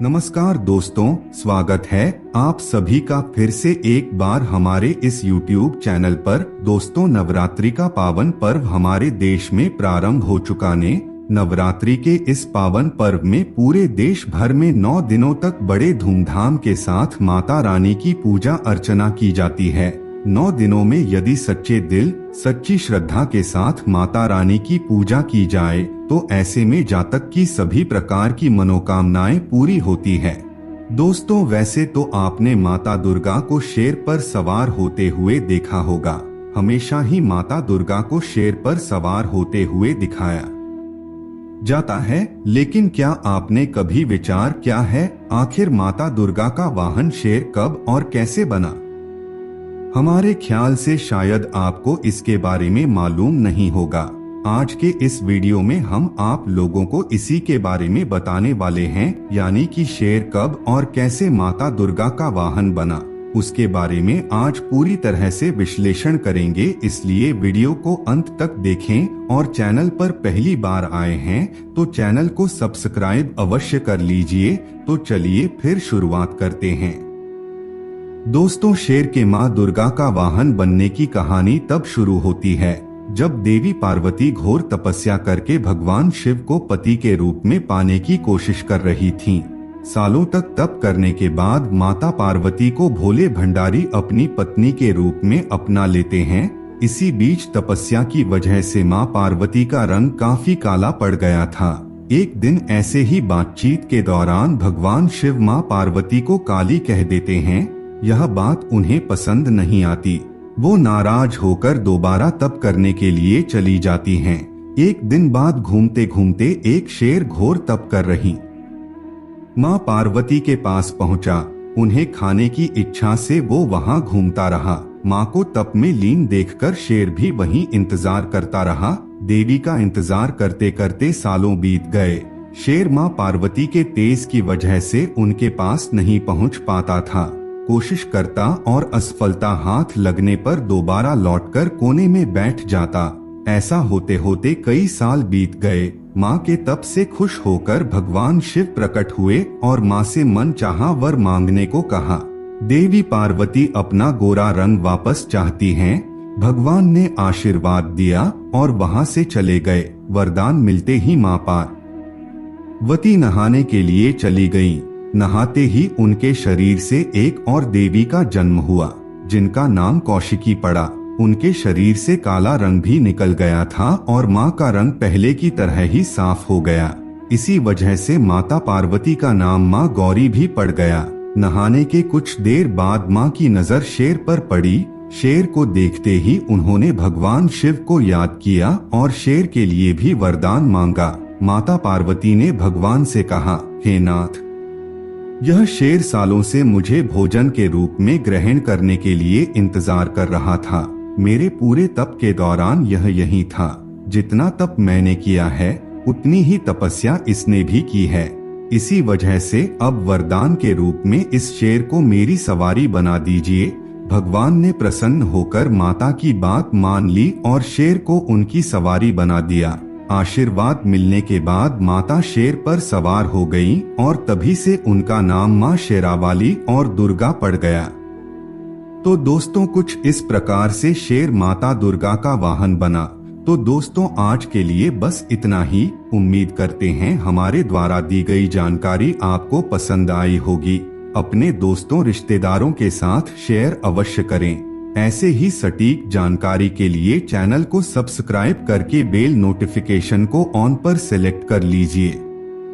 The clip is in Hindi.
नमस्कार दोस्तों, स्वागत है आप सभी का फिर से एक बार हमारे इस YouTube चैनल पर। दोस्तों, नवरात्रि का पावन पर्व हमारे देश में प्रारंभ हो चुका ने। नवरात्रि के इस पावन पर्व में पूरे देश भर में 9 दिनों तक बड़े धूमधाम के साथ माता रानी की पूजा अर्चना की जाती है। 9 दिनों में यदि सच्चे दिल, सच्ची श्रद्धा के साथ माता रानी की पूजा की जाए तो ऐसे में जातक की सभी प्रकार की मनोकामनाएं पूरी होती है। दोस्तों, वैसे तो आपने माता दुर्गा को शेर पर सवार होते हुए देखा होगा। हमेशा ही माता दुर्गा को शेर पर सवार होते हुए दिखाया जाता है, लेकिन क्या आपने कभी विचार किया है आखिर माता दुर्गा का वाहन शेर कब और कैसे बना? हमारे ख्याल से शायद आपको इसके बारे में मालूम नहीं होगा। आज के इस वीडियो में हम आप लोगों को इसी के बारे में बताने वाले हैं, यानी कि शेर कब और कैसे माता दुर्गा का वाहन बना। उसके बारे में आज पूरी तरह से विश्लेषण करेंगे, इसलिए वीडियो को अंत तक देखें और चैनल पर पहली बार आए हैं तो चैनल को सब्सक्राइब अवश्य कर लीजिए। तो चलिए फिर शुरुआत करते हैं। दोस्तों, शेर के माँ दुर्गा का वाहन बनने की कहानी तब शुरू होती है जब देवी पार्वती घोर तपस्या करके भगवान शिव को पति के रूप में पाने की कोशिश कर रही थीं। सालों तक तप करने के बाद माता पार्वती को भोले भंडारी अपनी पत्नी के रूप में अपना लेते हैं। इसी बीच तपस्या की वजह से माँ पार्वती का रंग काफी काला पड़ गया था। एक दिन ऐसे ही बातचीत के दौरान भगवान शिव माँ पार्वती को काली कह देते हैं। यह बात उन्हें पसंद नहीं आती। वो नाराज होकर दोबारा तप करने के लिए चली जाती हैं। एक दिन बाद घूमते घूमते एक शेर घोर तप कर रही माँ पार्वती के पास पहुंचा। उन्हें खाने की इच्छा से वो वहां घूमता रहा। माँ को तप में लीन देखकर शेर भी वहीं इंतजार करता रहा। देवी का इंतजार करते करते सालों बीत गए। शेर माँ पार्वती के तेज की वजह से उनके पास नहीं पहुंच पाता था। कोशिश करता और असफलता हाथ लगने पर दोबारा लौटकर कोने में बैठ जाता। ऐसा होते होते कई साल बीत गए। माँ के तप से खुश होकर भगवान शिव प्रकट हुए और माँ से मन चाहा वर मांगने को कहा। देवी पार्वती अपना गोरा रंग वापस चाहती हैं। भगवान ने आशीर्वाद दिया और वहाँ से चले गए। वरदान मिलते ही माँ पार्वती नहाने के लिए चली गयी। नहाते ही उनके शरीर से एक और देवी का जन्म हुआ, जिनका नाम कौशिकी पड़ा। उनके शरीर से काला रंग भी निकल गया था और माँ का रंग पहले की तरह ही साफ हो गया। इसी वजह से माता पार्वती का नाम माँ गौरी भी पड़ गया। नहाने के कुछ देर बाद माँ की नजर शेर पर पड़ी। शेर को देखते ही उन्होंने भगवान शिव को याद किया और शेर के लिए भी वरदान मांगा। माता पार्वती ने भगवान से कहा, हे नाथ, यह शेर सालों से मुझे भोजन के रूप में ग्रहण करने के लिए इंतजार कर रहा था। मेरे पूरे तप के दौरान यह यही था। जितना तप मैंने किया है उतनी ही तपस्या इसने भी की है। इसी वजह से अब वरदान के रूप में इस शेर को मेरी सवारी बना दीजिए। भगवान ने प्रसन्न होकर माता की बात मान ली और शेर को उनकी सवारी बना दिया। आशीर्वाद मिलने के बाद माता शेर पर सवार हो गईं और तभी से उनका नाम माँ शेरावाली और दुर्गा पड़ गया। तो दोस्तों, कुछ इस प्रकार से शेर माता दुर्गा का वाहन बना। तो दोस्तों, आज के लिए बस इतना ही। उम्मीद करते हैं हमारे द्वारा दी गई जानकारी आपको पसंद आई होगी। अपने दोस्तों रिश्तेदारों के साथ शेयर अवश्य करें। ऐसे ही सटीक जानकारी के लिए चैनल को सब्सक्राइब करके बेल नोटिफिकेशन को ऑन पर सेलेक्ट कर लीजिए।